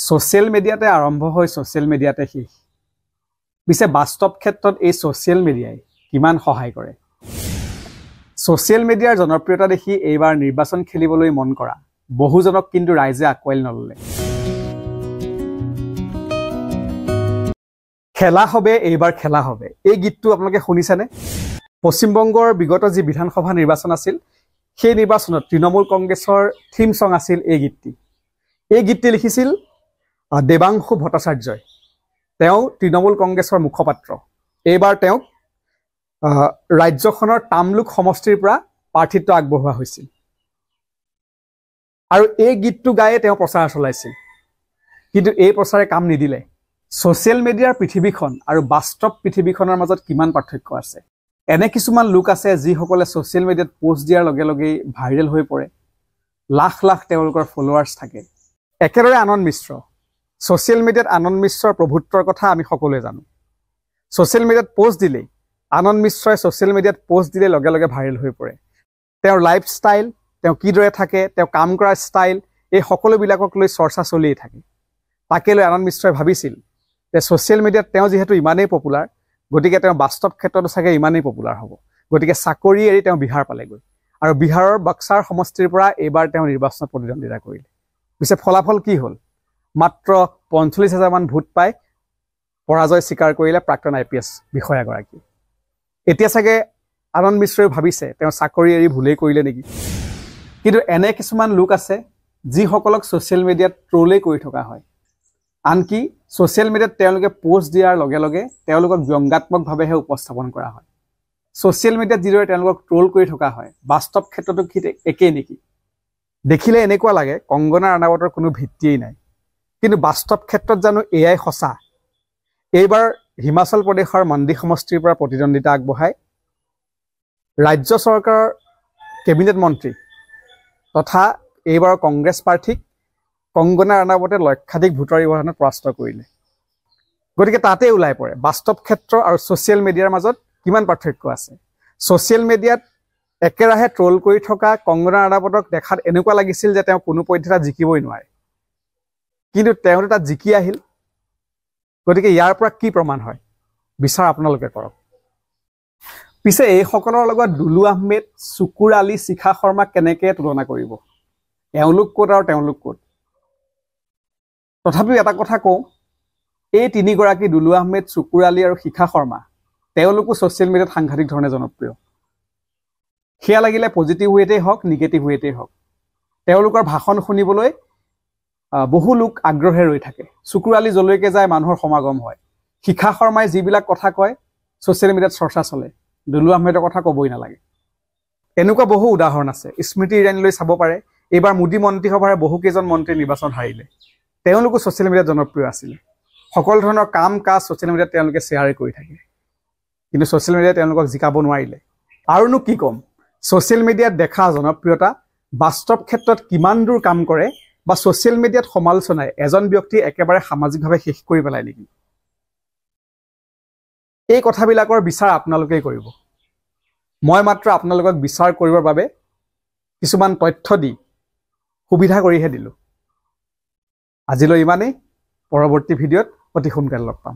social মিডিয়াতে আৰম্ভ হৈ সোশ্যাল মিডিয়াতে শেষ পিছে বাস্তৱ ক্ষেত্ৰত এই সোশ্যাল মিডিয়াই কিমান সহায় কৰে সোশ্যাল মিডিয়াৰ জনপ্ৰিয়তা দেখি এইবাৰ নিৰ্বাচন খেলিবলৈ মন কৰা বহুজনক কিন্তু ৰাইজে আকোৱালি নললে খেলা হবে এইবাৰ খেলা হবে এই গীতটো আপোনালোকে শুনিছেনে পশ্চিমবংগৰ বিগত যি বিধানসভা নিৰ্বাচন আছিল সেই নিৰ্বাচনত তৃণমূল কংগ্ৰেছৰ থিম সং আছিল এই গীতটি লিখিছিল দেৱাংশু ভট্টাচাৰ্যই তেওঁ তৃণমূল কংগ্ৰেছৰ মুখপাত্ৰ এইবাৰ তেওঁক ৰাজ্যখনৰ তামলুক সমষ্টিৰ পৰা প্ৰাৰ্থিত্ব আগবঢ়োৱা হৈছিল আৰু এই গীতটো গায়ে তেওঁ প্ৰচাৰ চলাইছিল কিন্তু এই প্ৰচাৰে কাম নিদিলে সোশ্যাল মিডিয়াৰ পৃথিৱীখন আৰু বাস্তৱ পৃথিৱীখনৰ মাজত কিমান পাৰ্থক্য আছে এনে কিছুমান লোক আছে যিসকলে সোশ্যাল মিডিয়াত পোষ্ট দিয়াৰ লগে লগে ভাইৰেল হৈ পৰে লাখ লাখ তেওঁলোকৰ ফলোৱাৰ্ছ থাকে একেদৰে আনন্দ মিশ্ৰ সোশ্যাল মিডিয়াত আনন্দ মিশ্ৰৰ প্ৰভুত্বৰ কথা আমি সকলোৱে জানো সোশ্যাল মিডিয়াত পোষ্ট দিলে আনন্দ মিশ্ৰই সোশ্যাল মিডিয়াত পোষ্ট দিলে লগে লগে ভাইৰেল হৈ পৰে তেওঁৰ লাইফষ্টাইল তেওঁ কিদৰে থাকে তেওঁ কাম কৰাৰ ষ্টাইল এই সকলোবিলাকক লৈ চৰ্চা চলিয়ে থাকে তাকে লৈ আনন্দ মিশ্ৰই ভাবিছিল যে সোশ্যাল মিডিয়াত তেওঁ যিহেতু ইমানেই পপুলাৰ গতিকে তেওঁ বাস্তৱ ক্ষেত্ৰতো চাগে ইমানেই পপুলাৰ হ'ব গতিকে চাকৰি এৰি তেওঁ বিহাৰ পালেগৈ আৰু বিহাৰৰ বক্সাৰ সমষ্টিৰ পৰা এইবাৰ তেওঁ নিৰ্বাচনত প্ৰতিদ্বন্দ্বিতা কৰিলে পিছে ফলাফল কি হ'ল মাত্ৰ ৪৫,০০০ মান ভোট পাই পৰাজয় স্বীকাৰ কৰিলে প্ৰাক্তন IPS বিষয়াগৰাকী এতিয়া চাগে আনন্দ মিশ্ৰই ভাবিছে তেওঁ চাকৰি এৰি ভুলেই কৰিলে নেকি কিন্তু এনে কিছুমান লোক আছে যিসকলক সোশ্যাল মিডিয়াত ট্ৰলেই কৰি থকা হয় আনকি সোশ্যাল মিডিয়াত তেওঁলোকে পোষ্ট দিয়াৰ লগে লগে তেওঁলোকক ব্যংগাত্মকভাৱেহে উপস্থাপন কৰা হয় সোশ্যাল মিডিয়াত যিদৰে তেওঁলোকক ট্ৰল কৰি থকা হয় বাস্তৱ ক্ষেত্ৰতো একেই নেকি দেখিলে এনেকুৱা লাগে কংগনা ৰাণাৱতৰ কোনো ভিত্তিয়েই নাই কিন্তু বাস্তৱ ক্ষেত্ৰত জানো এয়াই সঁচা এইবাৰ হিমাচল প্ৰদেশৰ মন্দি সমষ্টিৰ পৰা প্ৰতিদ্বন্দ্বিতা আগবঢ়াই ৰাজ্য চৰকাৰৰ কেবিনেট মন্ত্ৰী তথা এইবাৰ কংগ্ৰেছ প্ৰাৰ্থীক কংগনা ৰাণাৱতে লক্ষাধিক ভোটৰ ব্যৱধানত পৰাস্ত কৰিলে গতিকে তাতে ওলাই পৰে বাস্তৱ ক্ষেত্ৰ আৰু সোশ্যাল মিডিয়াৰ মাজত কিমান পাৰ্থক্য আছে সোশ্যাল মিডিয়াত একেৰাহে ট্ৰল কৰি থকা কংগনা ৰাণাৱতক দেখাত এনেকুৱা লাগিছিল যে তেওঁ কোনো পধ্যে তাত জিকিবই নোৱাৰে কিন্তু তেওঁ তাত জিকি আহিল গতিকে ইয়াৰ পৰা কি প্ৰমাণ হয় বিচাৰ আপোনালোকে কৰক পিছে এই সকলৰ লগত দুলু আহমেদ শুকুৰ আলী শিখা শৰ্মা কেনেকৈ তুলনা কৰিব এওঁলোক ক'ত আৰু তেওঁলোক ক'ত তথাপিও এটা কথা কওঁ এই তিনিগৰাকী দুলু আহমেদ শুকুৰ আলী আৰু শিখা শৰ্মা তেওঁলোকো সোশ্যাল মিডিয়াত সাংঘাতিক ধৰণে জনপ্ৰিয় সেয়া লাগিলে পজিটিভ ৱেতেই হওক নিগেটিভ ৱেতেই হওক তেওঁলোকৰ ভাষণ শুনিবলৈ বহু লোক আগ্ৰহে ৰৈ থাকে শুকুৰ আলী জলৈকে যায় মানুহৰ সমাগম হয় শিখা শৰ্মাই যিবিলাক কথা কয় সোশ্যাল মিডিয়াত চৰ্চা চলে দুলু আহমেদৰ কথা ক'বই নালাগে এনেকুৱা বহু উদাহৰণ আছে স্মৃতি ইৰাণীলৈ চাব পাৰে এইবাৰ মোদী মন্ত্ৰীসভাৰ বহুকেইজন মন্ত্ৰী নিৰ্বাচন হাৰিলে তেওঁলোকো সোশ্যাল মিডিয়াত জনপ্ৰিয় আছিল সকলো ধৰণৰ কাম কাজ সোশ্যাল মিডিয়াত তেওঁলোকে শ্বেয়াৰ কৰি থাকে কিন্তু সোশ্যাল মিডিয়াত তেওঁলোকক জিকাব নোৱাৰিলে আৰুনো কি ক'ম সোশ্যাল মিডিয়াত দেখা জনপ্ৰিয়তা বাস্তৱ ক্ষেত্ৰত কিমান দূৰ কাম কৰে বা সোশ্যাল মিডিয়াত সমালোচনাই এজন ব্যক্তি একেবাৰে সামাজিকভাৱে শেষ কৰি পেলাই নেকি এই কথাবিলাকৰ বিচাৰ আপোনালোকেই কৰিব মই মাত্ৰ আপোনালোকক বিচাৰ কৰিবৰ বাবে কিছুমান তথ্য দি সুবিধা কৰিহে দিলোঁ আজিলৈ ইমানেই পৰৱৰ্তী ভিডিঅ'ত অতি সোনকালে লগ পাম